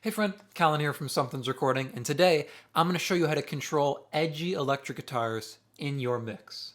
Hey friend, Colin here from Sumthins Recording, and today I'm going to show you how to control edgy electric guitars in your mix.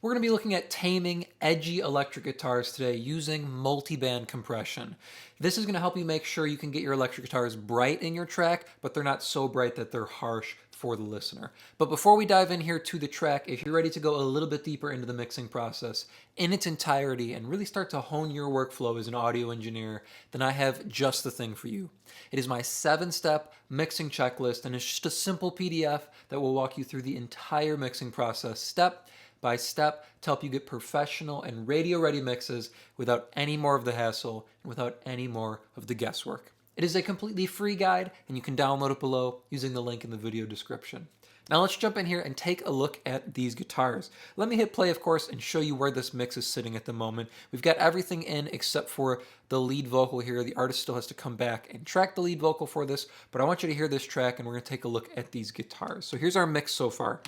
We're going to be looking at taming edgy electric guitars today using multiband compression. This is going to help you make sure you can get your electric guitars bright in your track, but they're not so bright that they're harsh for the listener. But before we dive in here to the track, if you're ready to go a little bit deeper into the mixing process in its entirety and really start to hone your workflow as an audio engineer, then I have just the thing for you. It is my 7-step mixing checklist, and it's just a simple PDF that will walk you through the entire mixing process step by step to help you get professional and radio-ready mixes without any more of the hassle and without any more of the guesswork. It is a completely free guide, and you can download it below using the link in the video description. Now let's jump in here and take a look at these guitars. Let me hit play, of course, and show you where this mix is sitting at the moment. We've got everything in except for the lead vocal here. The artist still has to come back and track the lead vocal for this, but I want you to hear this track, and we're going to take a look at these guitars. So here's our mix so far.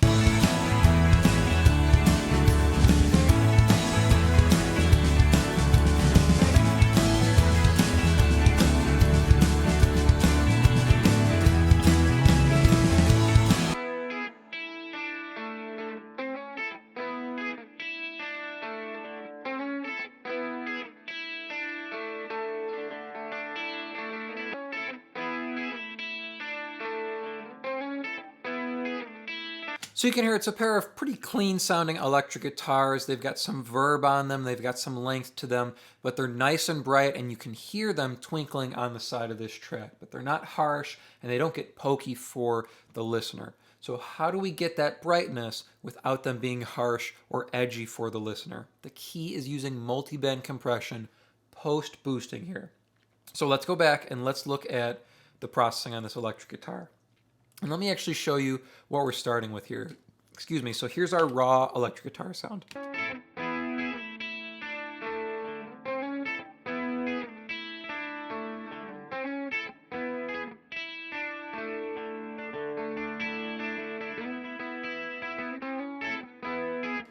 So you can hear it's a pair of pretty clean sounding electric guitars. They've got some verb on them, they've got some length to them, but they're nice and bright, and you can hear them twinkling on the side of this track. But they're not harsh and they don't get pokey for the listener. So how do we get that brightness without them being harsh or edgy for the listener? The key is using multiband compression post boosting here. So let's go back and let's look at the processing on this electric guitar. And let me actually show you what we're starting with here. Excuse me. So here's our raw electric guitar sound.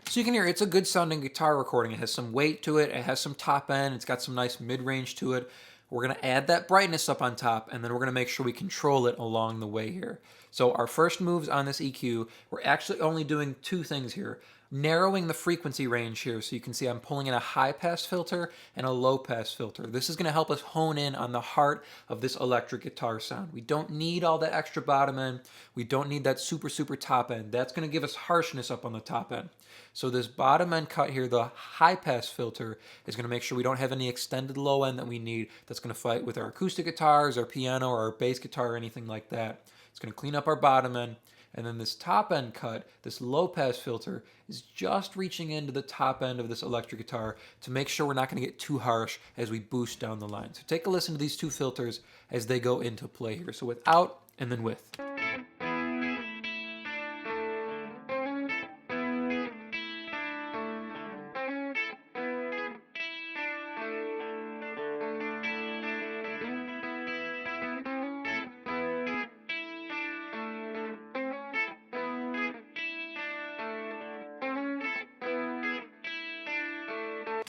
So you can hear it's a good sounding guitar recording. It has some weight to it, it has some top end, it's got some nice mid-range to it. We're going to add that brightness up on top, and then we're going to make sure we control it along the way here. So our first moves on this EQ, we're actually only doing two things here. Narrowing the frequency range here, so you can see I'm pulling in a high pass filter and a low pass filter. This is going to help us hone in on the heart of this electric guitar sound. We don't need all that extra bottom end. We don't need that super top end. That's going to give us harshness up on the top end. So this bottom end cut here, the high pass filter, is going to make sure we don't have any extended low end that we need that's going to fight with our acoustic guitars, our piano, or our bass guitar, or anything like that. It's going to clean up our bottom end. And then this top end cut, this low pass filter, is just reaching into the top end of this electric guitar to make sure we're not going to get too harsh as we boost down the line. So take a listen to these two filters as they go into play here. So without and then with.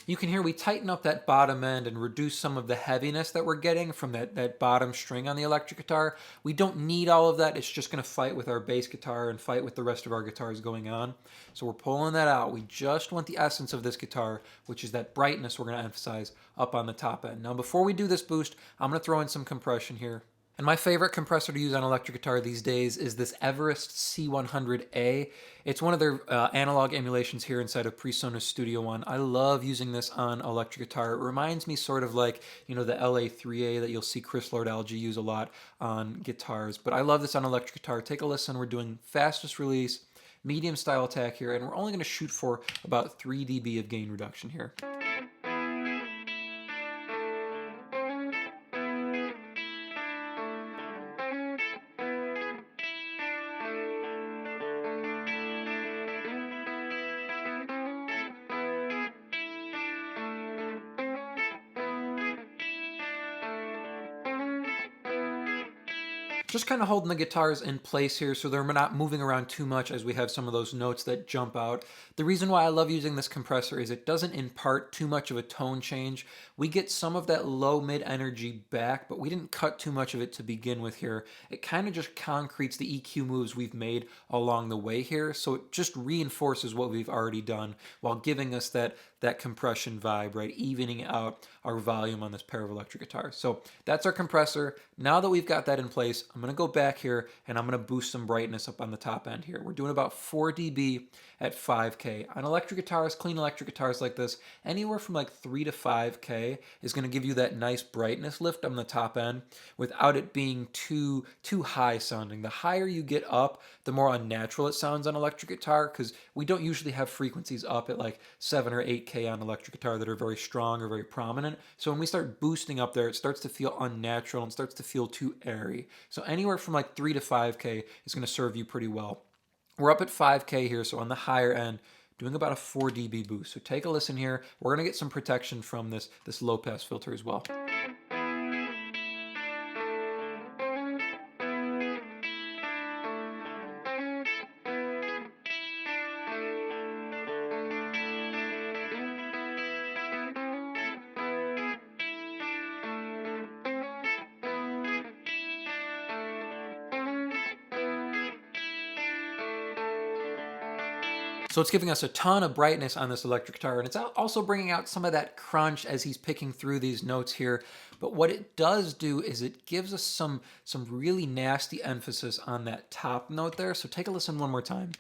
You can hear we tighten up that bottom end and reduce some of the heaviness that we're getting from that bottom string on the electric guitar. We don't need all of that. It's just going to fight with our bass guitar and fight with the rest of our guitars going on. So we're pulling that out. We just want the essence of this guitar, which is that brightness we're going to emphasize up on the top end. Now before we do this boost, I'm going to throw in some compression here. And my favorite compressor to use on electric guitar these days is this Everest C100A. It's one of their analog emulations here inside of PreSonus Studio One. I love using this on electric guitar. It reminds me sort of like, you know, the LA3A that you'll see Chris Lord-Alge use a lot on guitars. But I love this on electric guitar. Take a listen. We're doing fastest release, medium style attack here, and we're only going to shoot for about 3 dB of gain reduction here. Just kind of holding the guitars in place here so they're not moving around too much as we have some of those notes that jump out. The reason why I love using this compressor is it doesn't impart too much of a tone change. We get some of that low mid energy back, but we didn't cut too much of it to begin with here. It kind of just concretes the EQ moves we've made along the way here, so it just reinforces what we've already done while giving us that compression vibe, right? Evening out our volume on this pair of electric guitars. So that's our compressor. Now that we've got that in place, I'm gonna go back here and I'm gonna boost some brightness up on the top end here. We're doing about 4 dB at 5K. On electric guitars, clean electric guitars like this, anywhere from like 3 to 5K is gonna give you that nice brightness lift on the top end without it being too high sounding. The higher you get up, the more unnatural it sounds on electric guitar, because we don't usually have frequencies up at like 7 or 8K on electric guitar that are very strong or very prominent. So when we start boosting up there, it starts to feel unnatural and starts to feel too airy. So anywhere from like 3 to 5K is going to serve you pretty well. We're up at 5K here, so on the higher end, doing about a 4 dB boost. So take a listen here. We're going to get some protection from this low pass filter as well. So it's giving us a ton of brightness on this electric guitar, and it's also bringing out some of that crunch as he's picking through these notes here. But what it does do is it gives us some really nasty emphasis on that top note there. So take a listen one more time.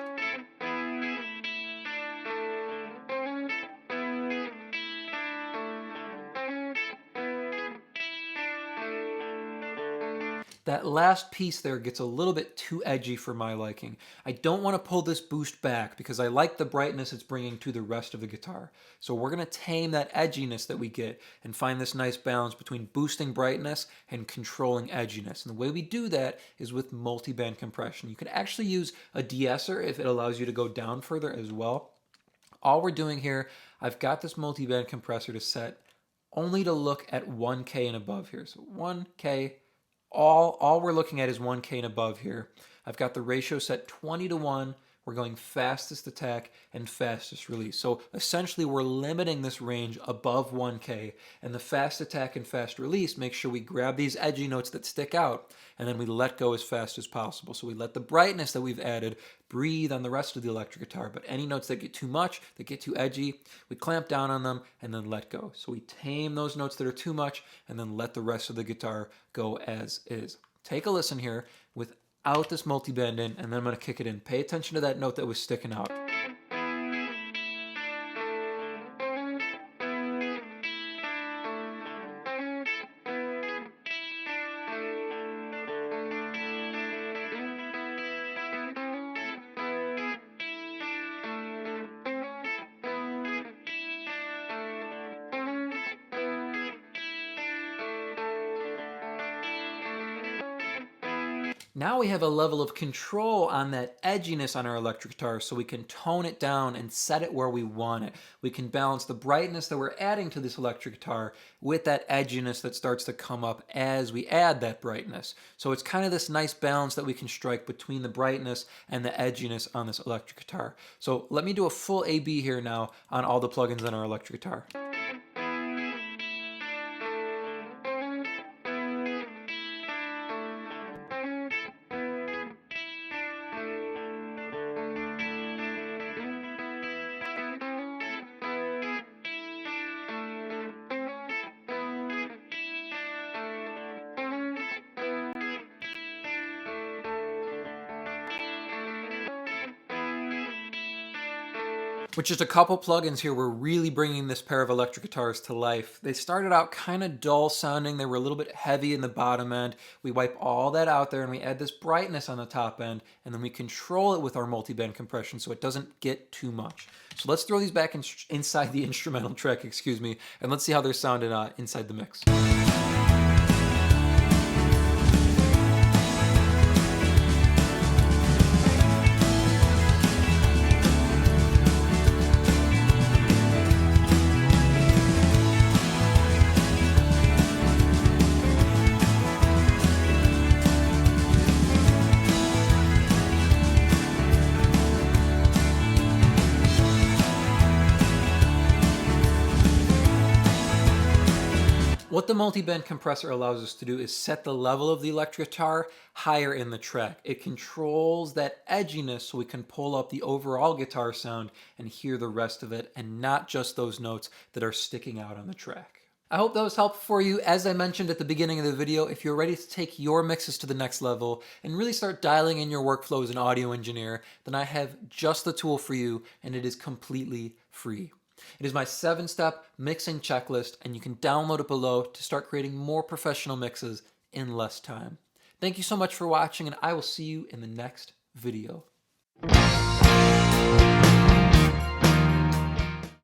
That last piece there gets a little bit too edgy for my liking. I don't want to pull this boost back because I like the brightness it's bringing to the rest of the guitar. So we're going to tame that edginess that we get and find this nice balance between boosting brightness and controlling edginess. And the way we do that is with multiband compression. You can actually use a de-esser if it allows you to go down further as well. All we're doing here, I've got this multiband compressor to set only to look at 1K and above here. So 1K. All we're looking at is 1K and above here. I've got the ratio set 20:1. We're going fastest attack and fastest release. So essentially we're limiting this range above 1K, and the fast attack and fast release makes sure we grab these edgy notes that stick out and then we let go as fast as possible. So we let the brightness that we've added breathe on the rest of the electric guitar, but any notes that get too much, that get too edgy, we clamp down on them and then let go. So we tame those notes that are too much and then let the rest of the guitar go as is. Take a listen here without this multiband in, and then I'm going to kick it in. Pay attention to that note that was sticking out. Now we have a level of control on that edginess on our electric guitar, so we can tone it down and set it where we want it. We can balance the brightness that we're adding to this electric guitar with that edginess that starts to come up as we add that brightness. So it's kind of this nice balance that we can strike between the brightness and the edginess on this electric guitar. So let me do a full A/B here now on all the plugins on our electric guitar. With just a couple plugins here, we're really bringing this pair of electric guitars to life. They started out kind of dull sounding. They were a little bit heavy in the bottom end. We wipe all that out there and we add this brightness on the top end, and then we control it with our multiband compression so it doesn't get too much. So let's throw these back inside the instrumental track, and let's see how they're sounding inside the mix. What the multiband compressor allows us to do is set the level of the electric guitar higher in the track. It controls that edginess so we can pull up the overall guitar sound and hear the rest of it, and not just those notes that are sticking out on the track. I hope that was helpful for you. As I mentioned at the beginning of the video, if you're ready to take your mixes to the next level and really start dialing in your workflow as an audio engineer, then I have just the tool for you, and it is completely free. It is my 7-step mixing checklist, and you can download it below to start creating more professional mixes in less time. Thank you so much for watching, and I will see you in the next video.